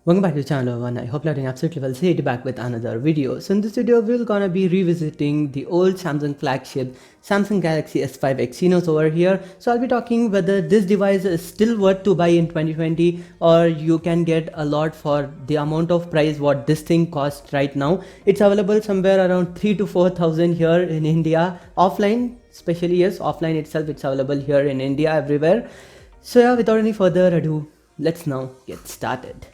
Welcome back to the channel everyone. I hope you're doing absolutely well. Today back with another video. So in this video we're gonna be revisiting the old Samsung flagship Samsung Galaxy S5 Exynos over here. So I'll be talking whether this device is still worth to buy in 2020 or you can get a lot for the amount of price what this thing costs right now. It's available somewhere around 3 to 4,000 here in India. Offline, especially yes, offline itself it's available here in India everywhere. So yeah, without any further ado, let's now get started.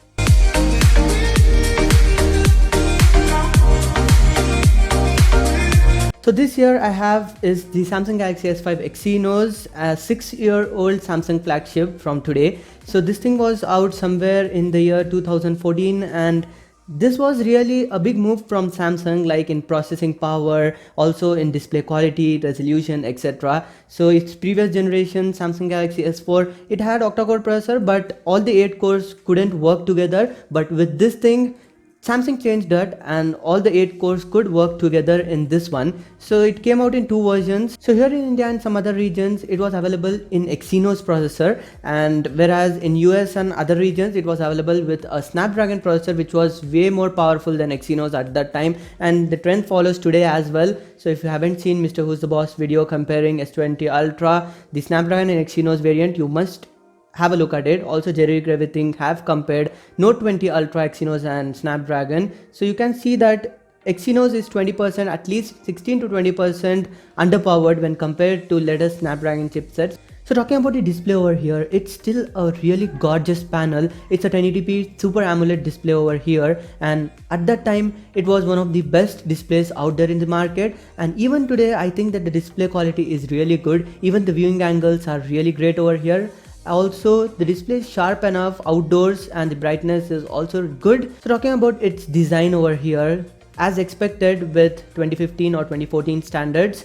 So this here I have is the Samsung Galaxy S5 Exynos, a 6-year-old Samsung flagship from today. So this thing was out somewhere in the year 2014 and this was really a big move from Samsung, like in processing power, also in display quality, resolution, etc. So its previous generation Samsung Galaxy S4, it had octa-core processor, but all the 8 cores couldn't work together. But with this thing, Samsung changed that and all the 8 cores could work together in this one. So it came out in 2 versions. So here in India and some other regions it was available in Exynos processor, and whereas in US and other regions it was available with a Snapdragon processor which was way more powerful than Exynos at that time, and the trend follows today as well. So if you haven't seen Mr. Who's the Boss video comparing S20 Ultra, the Snapdragon and Exynos variant, you must have a look at it. Also Jerry Everything have compared Note 20 Ultra, Exynos and Snapdragon. So you can see that Exynos is 20%, at least 16 to 20% underpowered when compared to latest Snapdragon chipsets. So talking about the display over here, it's still a really gorgeous panel. It's a 1080p Super AMOLED display over here, and at that time it was one of the best displays out there in the market, and even today I think that the display quality is really good. Even the viewing angles are really great over here. Also the display is sharp enough outdoors and the brightness is also good. So talking about its design over here, as expected with 2015 or 2014 standards,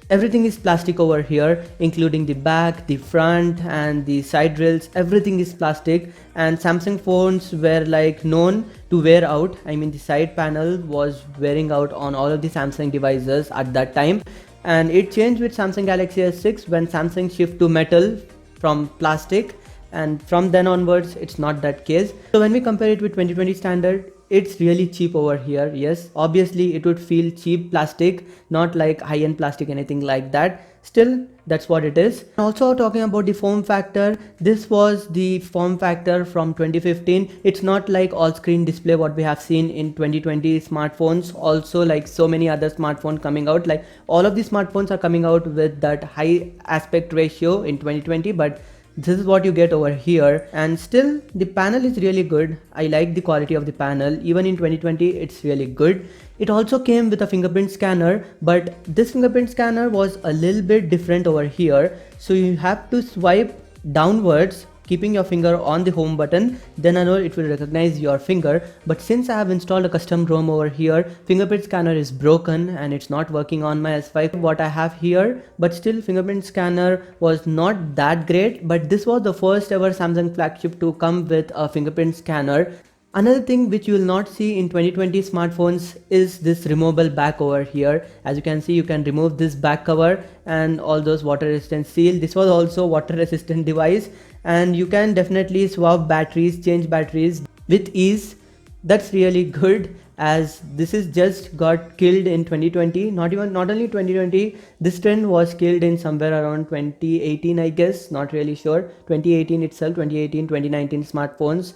everything is plastic over here, including the back, the front and the side rails. Everything is plastic, and Samsung phones were like known to wear out. I mean the side panel was wearing out on all of the Samsung devices at that time, and it changed with Samsung Galaxy S6 when Samsung shift to metal from plastic, and from then onwards it's not that case. So when we compare it with 2020 standard, it's really cheap over here. Yes, obviously it would feel cheap plastic, not like high-end plastic, anything like that. Still, that's what it is. Also talking about the form factor, this was the form factor from 2015. It's not like all screen display what we have seen in 2020 smartphones. Also like so many other smartphones coming out, like all of the smartphones are coming out with that high aspect ratio in 2020, but this is what you get over here. And still the panel is really good. I like the quality of the panel. Even in 2020 it's really good. It also came with a fingerprint scanner, but this fingerprint scanner was a little bit different over here. So you have to swipe downwards keeping your finger on the home button, then I know it will recognize your finger. But since I have installed a custom ROM over here, fingerprint scanner is broken and it's not working on my S5 what I have here. But still fingerprint scanner was not that great, but this was the first ever Samsung flagship to come with a fingerprint scanner. Another thing which you will not see in 2020 smartphones is this removable back over here. As you can see, you can remove this back cover and all those water resistant seal. This was also water resistant device, and you can definitely swap batteries, change batteries with ease. That's really good, as this is just got killed in 2020. Not only 2020, this trend was killed in somewhere around 2018, I guess, not really sure. 2018 itself, 2018 2019 smartphones.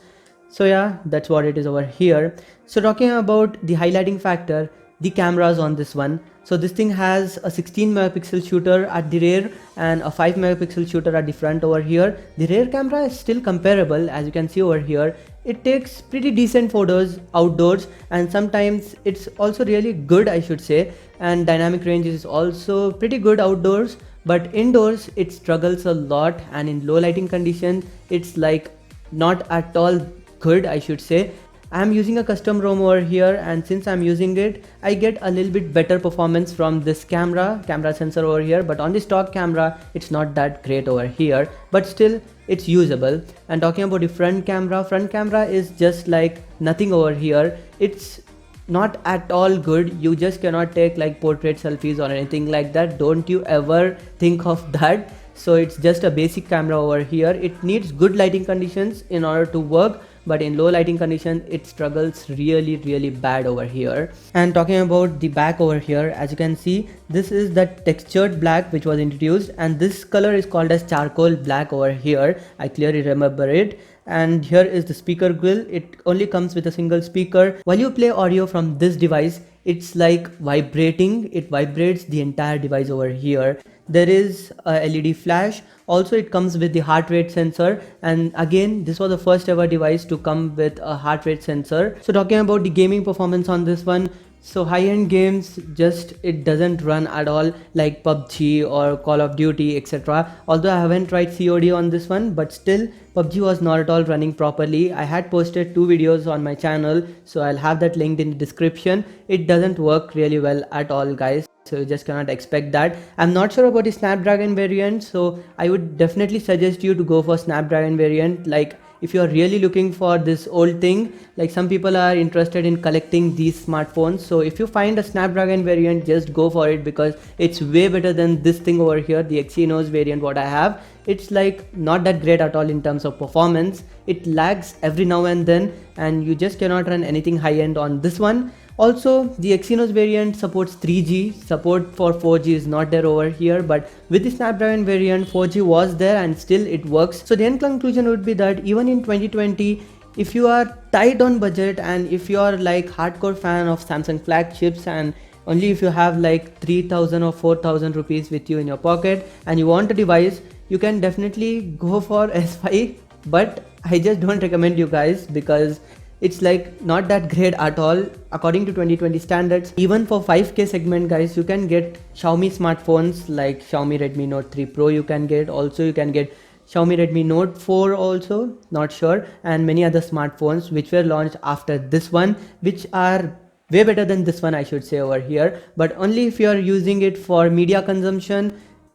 So yeah, that's what it is over here. So talking about the highlighting factor, the cameras on this one. So this thing has a 16 megapixel shooter at the rear and a 5 megapixel shooter at the front over here. The rear camera is still comparable, as you can see over here. It takes pretty decent photos outdoors, and sometimes it's also really good, I should say. And dynamic range is also pretty good outdoors, but indoors it struggles a lot, and in low lighting conditions it's like not at all good, I should say. I'm using a custom ROM over here, and since I'm using it, I get a little bit better performance from this camera sensor over here. But on the stock camera, it's not that great over here, but still it's usable. And talking about the front camera is just like nothing over here. It's not at all good. You just cannot take like portrait selfies or anything like that. Don't you ever think of that. So it's just a basic camera over here. It needs good lighting conditions in order to work, but in low lighting conditions it struggles really bad over here. And talking about the back over here, as you can see, this is the textured black which was introduced, and this color is called as charcoal black over here. I clearly remember it. And here is the speaker grill. It only comes with a single speaker. While you play audio from this device, it's like vibrating. It vibrates the entire device over here. There is a LED flash. Also, it comes with the heart rate sensor, and again, this was the first ever device to come with a heart rate sensor. So talking about the gaming performance on this one, so high-end games, just it doesn't run at all like PUBG or Call of Duty, etc. Although I haven't tried COD on this one, but still PUBG was not at all running properly. I had posted 2 videos on my channel, so I'll have that linked in the description. It doesn't work really well at all, guys, so you just cannot expect that. I'm not sure about the Snapdragon variant, so I would definitely suggest you to go for Snapdragon variant. Like, if you are really looking for this old thing, like some people are interested in collecting these smartphones, so if you find a Snapdragon variant, just go for it, because it's way better than this thing over here, the Exynos variant what I have. It's like not that great at all in terms of performance. It lags every now and then, and you just cannot run anything high end on this one. Also, the Exynos variant supports 3G. Support for 4G is not there over here, but with the Snapdragon variant, 4G was there and still it works. So the end conclusion would be that even in 2020, if you are tight on budget and if you are like hardcore fan of Samsung flagships, and only if you have like 3,000 or 4,000 rupees with you in your pocket and you want a device, you can definitely go for S5. But I just don't recommend you guys, because it's like not that great at all according to 2020 standards. Even for 5K segment, guys, you can get Xiaomi smartphones like Xiaomi Redmi Note 3 Pro you can get. Also, you can get Xiaomi Redmi Note 4 also, not sure, and many other smartphones which were launched after this one, which are way better than this one, I should say, over here. But only if you are using it for media consumption.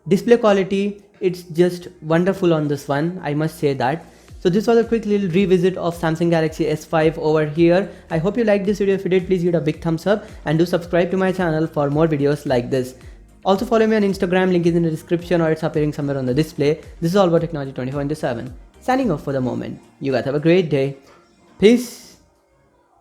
Display quality, it's just wonderful on this one, I must say that. So this was a quick little revisit of Samsung Galaxy S5 over here. I hope you liked this video. If you did, please give it a big thumbs up and do subscribe to my channel for more videos like this. Also follow me on Instagram, link is in the description or it's appearing somewhere on the display. This is all about technology 24/7. Signing off for the moment. You guys have a great day. Peace.